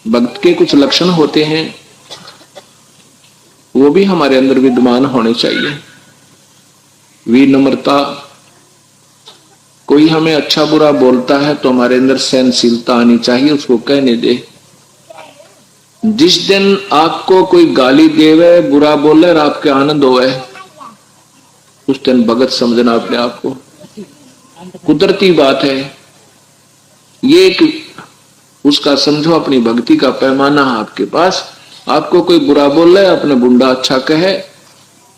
भक्त के कुछ लक्षण होते हैं, वो भी हमारे अंदर विद्यमान होने चाहिए। विनम्रता, कोई हमें अच्छा बुरा बोलता है तो हमारे अंदर सहनशीलता आनी चाहिए, उसको कहने दे। जिस दिन आपको कोई गाली देवे, बुरा बोले और आपके आनंद होवे, उस दिन भगत समझना अपने आप को। कुदरती बात है ये, एक उसका समझो अपनी भक्ति का पैमाना है आपके पास। आपको कोई बुरा बोल रहा है, अपने बुंडा अच्छा कहे,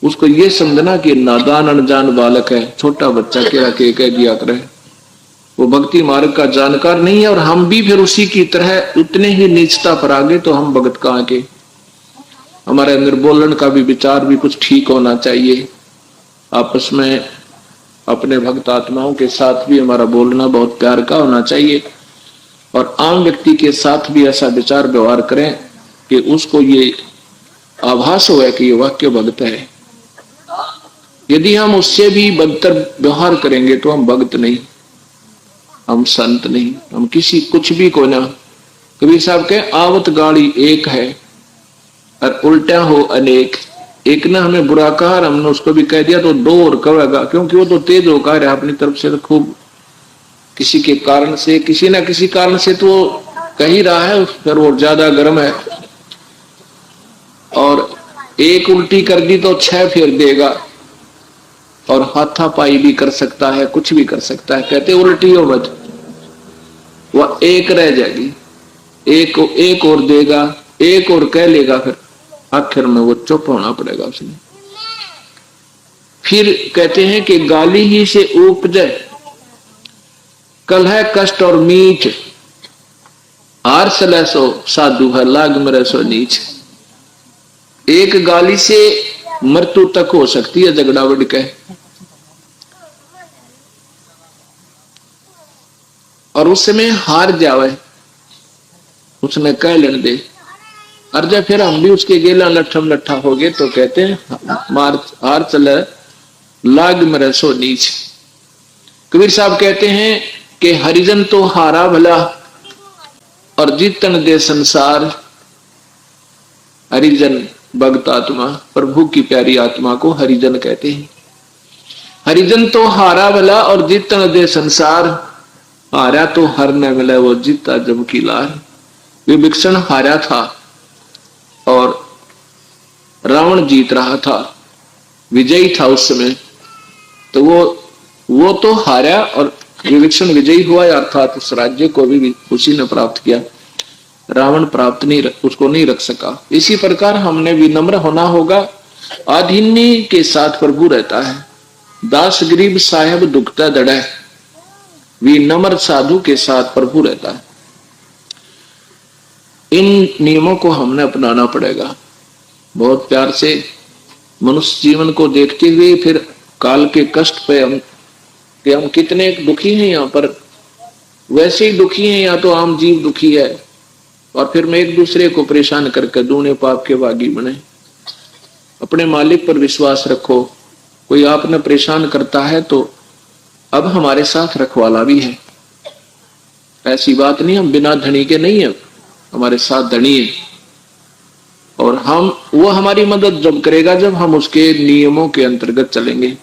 उसको ये समझना कि नादान अनजान बालक है, छोटा बच्चा क्या कह दिया करे, वो भक्ति मार्ग का जानकार नहीं है। और हम भी फिर उसी की तरह उतने ही नीचता पर आगे, तो हम भगत कहाँ के। हमारे अंदर बोलने का भी विचार भी कुछ ठीक होना चाहिए। आपस में अपने भक्त आत्माओं के साथ भी हमारा बोलना बहुत प्यार का होना चाहिए, और आम व्यक्ति के साथ भी ऐसा विचार व्यवहार करें कि उसको ये आभास हो कि ये वाक्य भक्त है। यदि हम उससे भी बदतर व्यवहार करेंगे तो हम भक्त नहीं, हम संत नहीं, हम किसी कुछ भी को ना। कबीर साहब के आवत गाड़ी एक है और उल्टा हो अनेक। एक ने हमें बुरा कहा, हमने उसको भी कह दिया तो दो और कहेगा, क्योंकि वो तो तेज होकर है अपनी तरफ से, तो खूब किसी के कारण से, किसी ना किसी कारण से तो कह ही रहा है, फिर वो ज्यादा गर्म है। और एक उल्टी कर दी तो 6 फेर देगा, और हाथापाई भी कर सकता है, कुछ भी कर सकता है। कहते उल्टी हो मत, वह एक रह जाएगी, एक और देगा, एक और कह लेगा, फिर आखिर में वो चुप होना पड़ेगा उसने। फिर कहते हैं कि गाली ही से उपजे कलह कष्ट और मीठ, आर सलह सो साधु है लाग मरे सो नीच। एक गाली से मृत्यु तक हो सकती है, झगड़ा बढ़ के, और उस समय हार जावे, उसने कह लेने दे। और जब फिर हम भी उसके गेला लट्ठम लट्ठा हो गए तो कहते हैं मार हार चले लाग मरे सो नीच। कबीर साहब कहते हैं कि हरिजन तो हारा भला और जीतन दे संसार। हरिजन भक्त आत्मा, प्रभु की प्यारी आत्मा को हरिजन कहते हैं। हरिजन तो हारा भला और जीतन दे संसार। हारा तो हर न मिला, वो जीता जब की लार। विभीषण हारा था और रावण जीत रहा था, विजयी था उस समय, तो वो तो हारा और विभीषण विजयी हुआ, अर्थात उस राज्य को भी उसी ने प्राप्त किया। रावण प्राप्त नहीं, उसको नहीं रख सका। इसी प्रकार हमने विनम्र होना होगा। आधीन्य के साथ प्रभु रहता है, दास गरीब साहेब दुखता दड़ा। विनम्र साधु के साथ प्रभु रहता है। इन नियमों को हमने अपनाना पड़ेगा बहुत प्यार से। मनुष्य जीवन को देखते हुए फिर काल के कष्ट पे हम कितने दुखी हैं यहाँ पर, वैसे ही दुखी हैं या तो आम जीव दुखी है, और फिर मैं एक दूसरे को परेशान करके दूने पाप के भागी बने। अपने मालिक पर विश्वास रखो। कोई आपने परेशान करता है तो अब हमारे साथ रखवाला भी है, ऐसी बात नहीं हम बिना धनी के नहीं है, हमारे साथ धनी है। और वो हमारी मदद जब करेगा जब हम उसके नियमों के अंतर्गत चलेंगे।